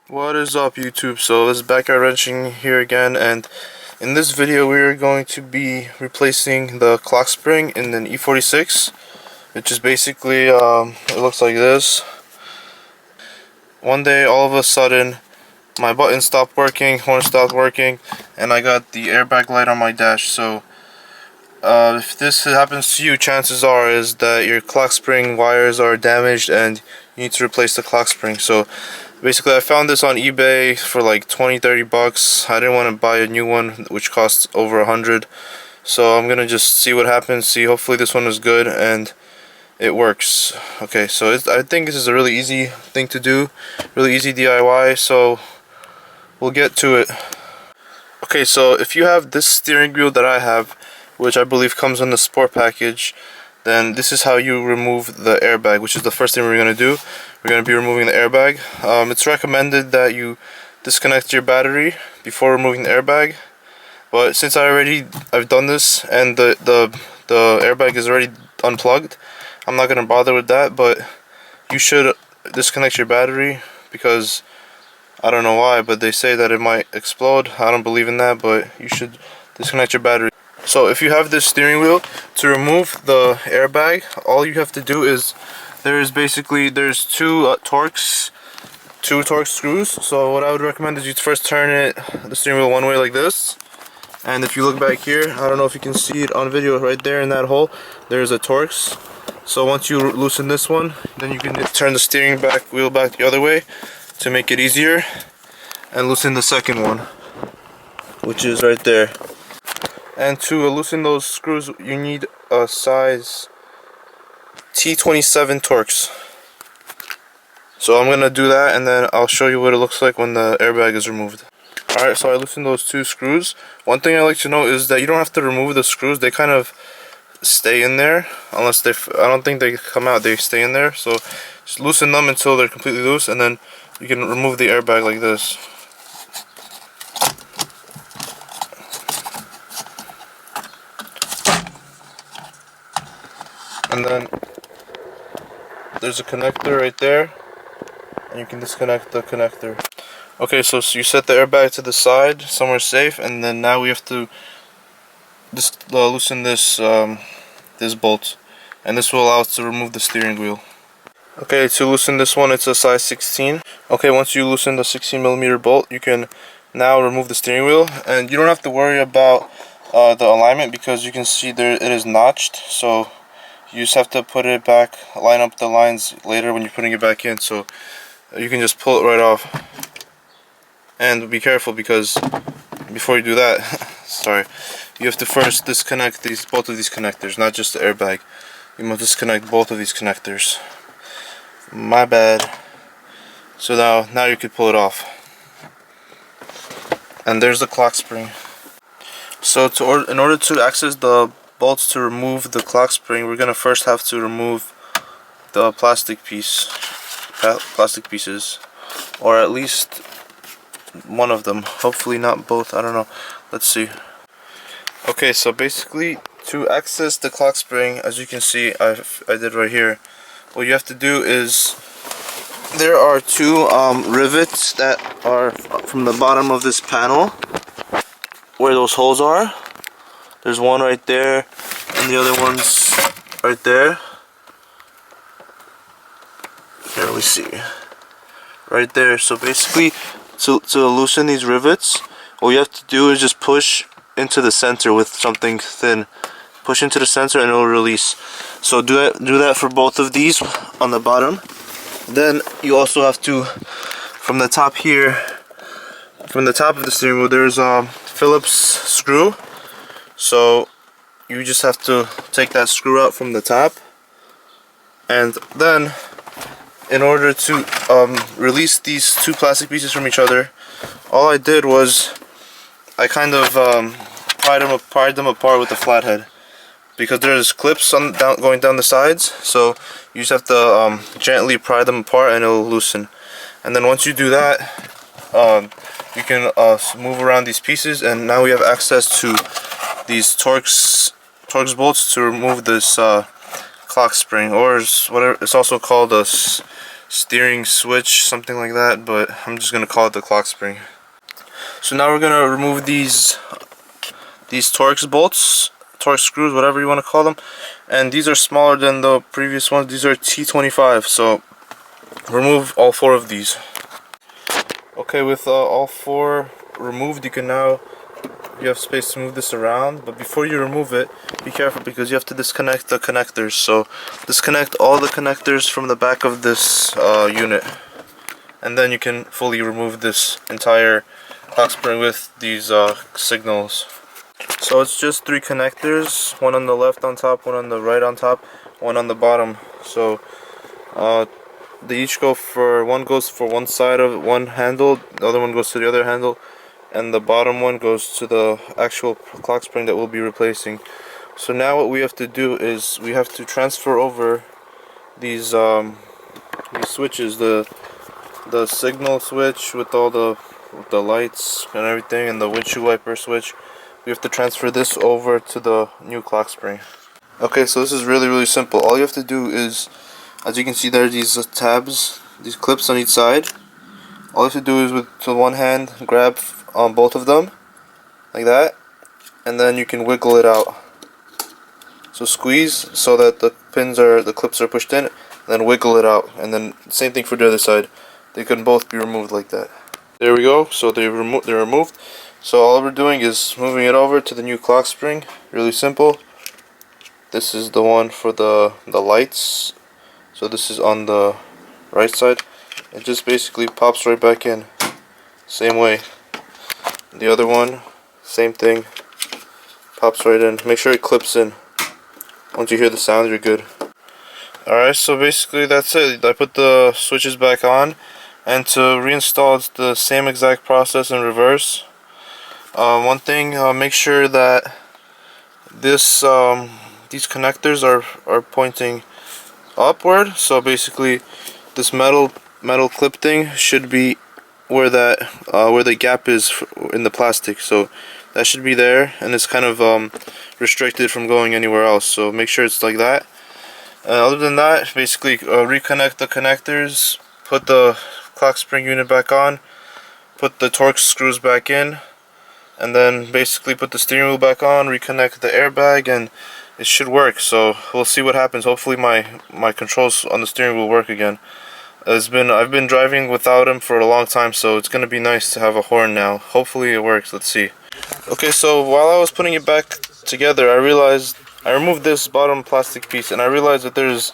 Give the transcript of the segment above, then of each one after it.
What is up, YouTube? So this is BackyardWrenchin here again, and in this video we are going to be replacing the clock spring in an E46, which is basically it looks like this. One day all of a sudden my button stopped working, horn stopped working, and I got the airbag light on my dash. So if this happens to you, chances are is that your clock spring wires are damaged and you need to replace the clock spring. So basically I found this on eBay for like 20-30 bucks. I didn't want to buy a new one which costs over 100, so I'm gonna just see what happens. See, hopefully this one is good and it works. Okay, so I think this is a really easy thing to do, really easy DIY, so we'll get to it. Okay, so if you have this steering wheel that I have, which I believe comes in the sport package, then this is how you remove the airbag, which is the first thing we're going to do. We're going to be removing the airbag. It's recommended that you disconnect your battery before removing the airbag, but since I've done this and the airbag is already unplugged, I'm not going to bother with that. But you should disconnect your battery, because I don't know why, but they say that it might explode. I don't believe in that, but you should disconnect your battery. So if you have this steering wheel, to remove the airbag, all you have to do is there's two Torx screws. So what I would recommend is you first turn the steering wheel one way like this, and if you look back here, I don't know if you can see it on video, right there in that hole there's a Torx. So once you loosen this one, then you can turn the steering wheel back the other way to make it easier, and loosen the second one, which is right there. And to loosen those screws, you need a size T27 Torx. So I'm going to do that, and then I'll show you what it looks like when the airbag is removed. Alright, so I loosened those two screws. One thing I like to know is that you don't have to remove the screws. They kind of stay in there, unless I don't think they come out, they stay in there. So just loosen them until they're completely loose, and then you can remove the airbag like this. And then there's a connector right there, and you can disconnect the connector. Okay, so you set the airbag to the side, somewhere safe, and then now we have to loosen this this bolt, and this will allow us to remove the steering wheel. Okay, to loosen this one, it's a size 16. Okay, once you loosen the 16mm bolt, you can now remove the steering wheel, and you don't have to worry about the alignment, because you can see there it is notched. So you just have to put it back, line up the lines later when you're putting it back in, so you can just pull it right off. And be careful, because before you do that, sorry, you have to first disconnect both of these connectors, not just the airbag. You must disconnect both of these connectors. My bad. So now you can pull it off. And there's the clock spring. So in order to access the bolts to remove the clock spring, we're gonna first have to remove the plastic pieces, or at least one of them. Hopefully not both, I don't know. Let's see. Okay, so basically to access the clock spring, as you can see, I did right here, what you have to do is there are two rivets that are from the bottom of this panel where those holes are. There's one right there, and the other one's right there. Here, let me see. Right there. So basically, to loosen these rivets, all you have to do is just push into the center with something thin. Push into the center and it will release. So do that for both of these on the bottom. Then you also have to, from the top here, from the top of the steering wheel, there's a Phillips screw. So you just have to take that screw out from the top, and then in order to release these two plastic pieces from each other, all I did was I kind of pried them apart with a flathead, because there's clips going down the sides. So you just have to gently pry them apart and it'll loosen. And then once you do that, you can move around these pieces, and now we have access to these Torx bolts to remove this clock spring, or whatever it's also called, a steering switch, something like that, but I'm just gonna call it the clock spring. So now we're gonna remove these Torx bolts, Torx screws, whatever you want to call them, and these are smaller than the previous ones. These are T25, so remove all 4 of these. Okay, with all 4 removed, you have space to move this around, but before you remove it, be careful because you have to disconnect the connectors. So disconnect all the connectors from the back of this unit, and then you can fully remove this entire clock spring with these signals. So it's just 3 connectors, one on the left on top, one on the right on top, one on the bottom. So they each go for, one goes for one side of one handle, the other one goes to the other handle, and the bottom one goes to the actual clock spring that we'll be replacing. So now what we have to do is we have to transfer over these switches, the signal switch with all the lights and everything, and the windshield wiper switch. We have to transfer this over to the new clock spring. Okay, so this is really simple. All you have to do is, as you can see, there are these tabs, these clips on each side. All you have to do is with one hand grab on both of them like that, and then you can wiggle it out. So squeeze so that the clips are pushed in, and then wiggle it out, and then same thing for the other side. They can both be removed like that. There we go. So they're removed. So all we're doing is moving it over to the new clock spring. Really simple. This is the one for the lights. So this is on the right side. It just basically pops right back in. Same way. The other one, same thing. Pops right in. Make sure it clips in. Once you hear the sound, you're good. Alright, so basically that's it. I put the switches back on, and to reinstall it's the same exact process in reverse. One thing, make sure that these connectors are pointing upward. So basically this metal clip thing should be where the gap is in the plastic. So that should be there, and it's kind of restricted from going anywhere else. So make sure it's like that. Other than that, basically reconnect the connectors, put the clock spring unit back on, put the Torx screws back in, and then basically put the steering wheel back on, reconnect the airbag, and it should work. So we'll see what happens. Hopefully my controls on the steering wheel work again. I've been driving without him for a long time, so it's gonna be nice to have a horn now. Hopefully it works. Let's see. Okay, so while I was putting it back together, I removed this bottom plastic piece, and I realized that there's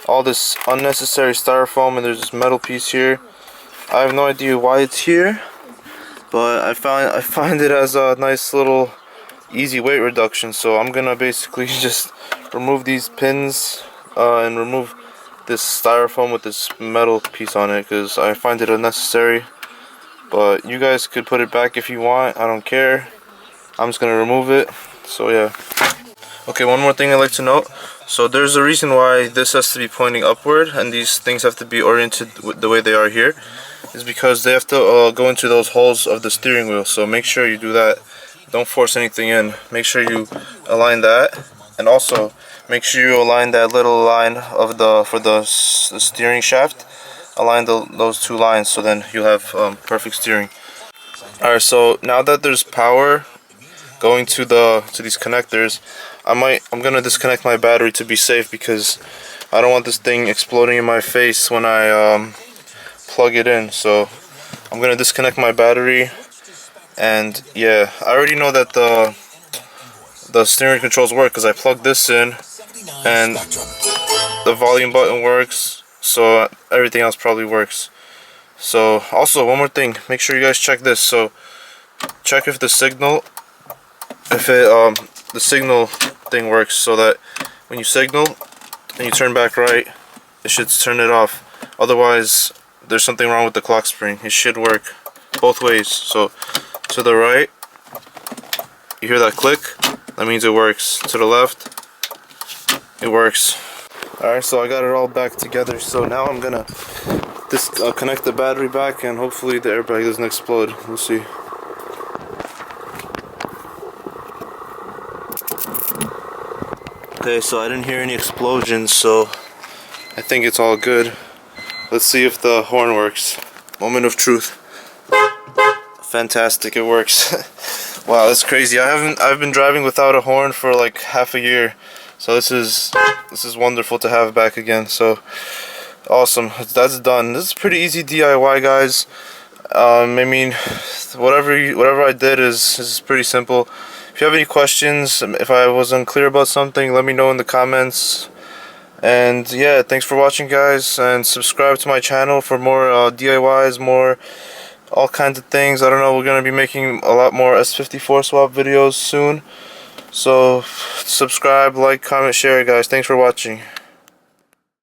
all this unnecessary styrofoam, and there's this metal piece here. I have no idea why it's here, but I find it as a nice little easy weight reduction. So I'm gonna basically just remove these pins and remove this styrofoam with this metal piece on it, because I find it unnecessary. But you guys could put it back if you want. I don't care. I'm just gonna remove it. So yeah. Okay, one more thing I'd like to note. So there's a reason why this has to be pointing upward and these things have to be oriented the way they are here, is because they have to go into those holes of the steering wheel. So make sure you do that. Don't force anything in. Make sure you align that, and also make sure you align that little line of for the steering shaft. Align those 2 lines, so then you'll have perfect steering. Alright, so now that there's power going to these connectors, I'm gonna disconnect my battery to be safe, because I don't want this thing exploding in my face when I plug it in. So I'm gonna disconnect my battery, and yeah, I already know that the steering controls work because I plugged this in, and the volume button works. So everything else probably works. So also one more thing, make sure you guys check this. So check if the signal thing works, so that when you signal and you turn back right, it should turn it off. Otherwise there's something wrong with the clock spring. It should work both ways. So to the right, you hear that click, that means it works. To the left, it works. Alright, so I got it all back together. So now I'm gonna connect the battery back, and hopefully the airbag doesn't explode. We'll see. Okay, so I didn't hear any explosions, so I think it's all good. Let's see if the horn works. Moment of truth. Fantastic, it works. Wow, that's crazy. I've been driving without a horn for like half a year. So this is wonderful to have back again. So awesome. That's done. This is pretty easy DIY, guys. I mean, whatever I did is pretty simple. If you have any questions, if I was unclear about something, let me know in the comments. And yeah, thanks for watching, guys, and subscribe to my channel for more DIYs, more all kinds of things. I don't know, we're gonna be making a lot more S54 swap videos soon. So subscribe, like, comment, share, guys. Thanks for watching.